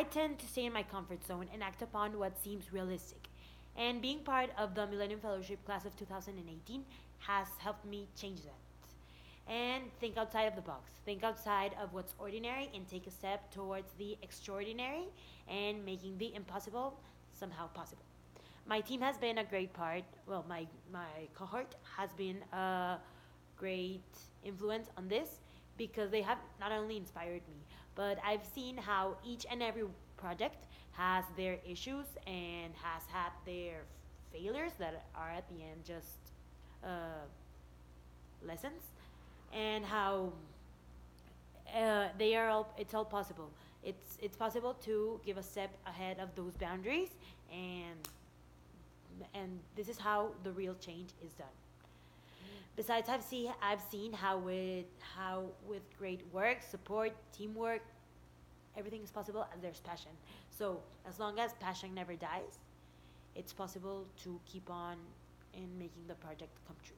I tend to stay in my comfort zone and act upon what seems realistic. And being part of the Millennium Fellowship class of 2018 has helped me change that. And think outside of the box. Think outside of what's ordinary and take a step towards the extraordinary and making the impossible somehow possible. My team has been a great part. Well, my cohort has been a great influence on this because they have not only inspired me, but I've seen how each and every project has their issues and has had their failures that are at the end just uh, lessons, and how they are all it's all possible. It's possible to give a step ahead of those boundaries, and this is how the real change is done. Besides, I've seen how with great work, support, teamwork, everything is possible as there's passion. So as long as passion never dies, it's possible to keep on in making the project come true.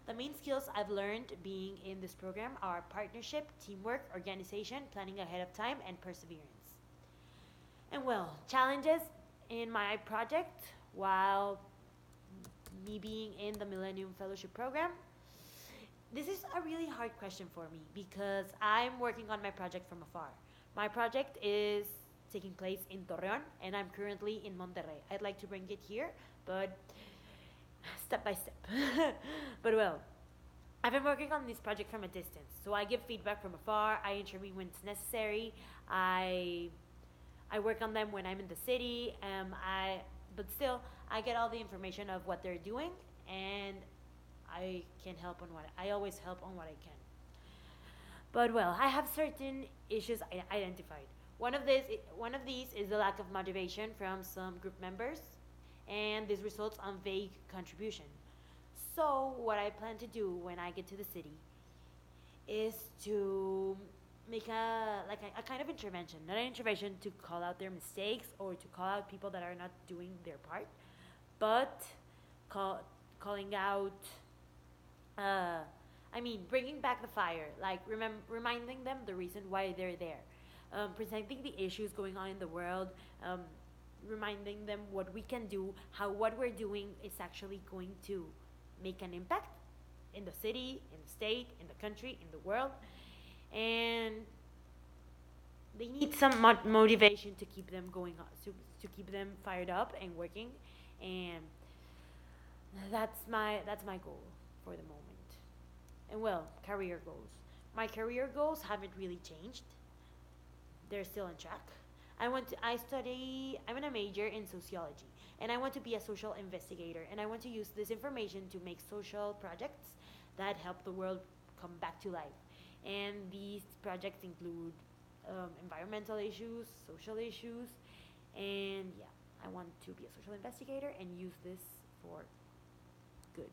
The main skills I've learned being in this program are partnership, teamwork, organization, planning ahead of time, and perseverance. And well, challenges in my project while me being in the Millennium Fellowship program. This is a really hard question for me because I'm working on my project from afar. My project is taking place in Torreon and I'm currently in Monterrey. I'd like to bring it here, but step by step. But well, I've been working on this project from a distance. So I give feedback from afar, I intervene when it's necessary, I I work on them when I'm in the city. But still, I get all the information of what they're doing, and I can help on what I always help on what I can. But well, I have certain issues identified. One of these is the lack of motivation from some group members, and this results on vague contribution. So what I plan to do when I get to the city is to make a kind of intervention, not an intervention to call out their mistakes or to call out people that are not doing their part, but calling out uh, bringing back the fire, like reminding them the reason why they're there, presenting the issues going on in the world, um, reminding them what we can do, how what we're doing is actually going to make an impact in the city, in the state, in the country, in the world, and they need some motivation to keep them going on, to keep them fired up and working, and that's my goal for the moment. And well, career goals. My career goals haven't really changed. They're still on track. I study I'm in a major in sociology, and I want to be a social investigator, and I want to use this information to make social projects that help the world come back to life. And these projects include environmental issues, social issues, and yeah, I want to be a social investigator and use this for good.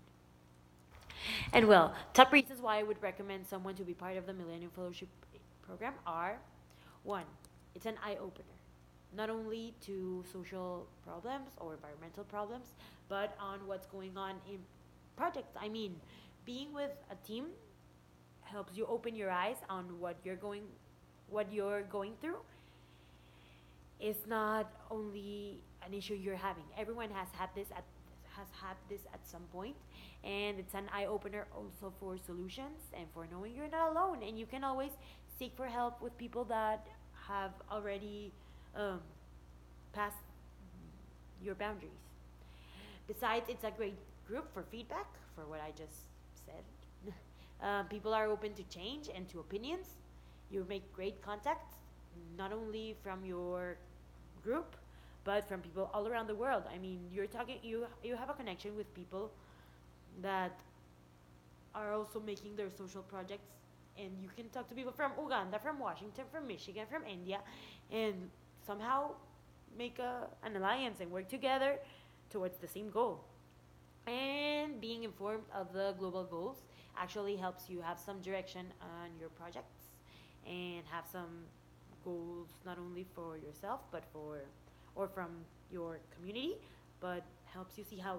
And well, top reasons why I would recommend someone to be part of the Millennium Fellowship program are: one, it's an eye opener, not only to social problems or environmental problems, but on what's going on in projects. Being with a team helps you open your eyes on what you're going through. It's not only an issue you're having. Everyone has had this at some point, and it's an eye opener also for solutions and for knowing you're not alone, and you can always seek for help with people that have already um, passed your boundaries. Besides, it's a great group for feedback for what I just said. People are open to change and to opinions. You make great contacts, not only from your group, but from people all around the world. You have a connection with people that are also making their social projects, and you can talk to people from Uganda, from Washington, from Michigan, from India, and somehow make an alliance and work together towards the same goal. And being informed of the global goals actually helps you have some direction on your projects and have some goals not only for yourself but for or from your community, but helps you see how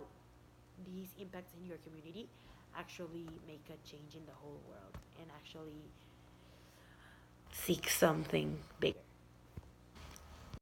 these impacts in your community actually make a change in the whole world and actually seek something bigger.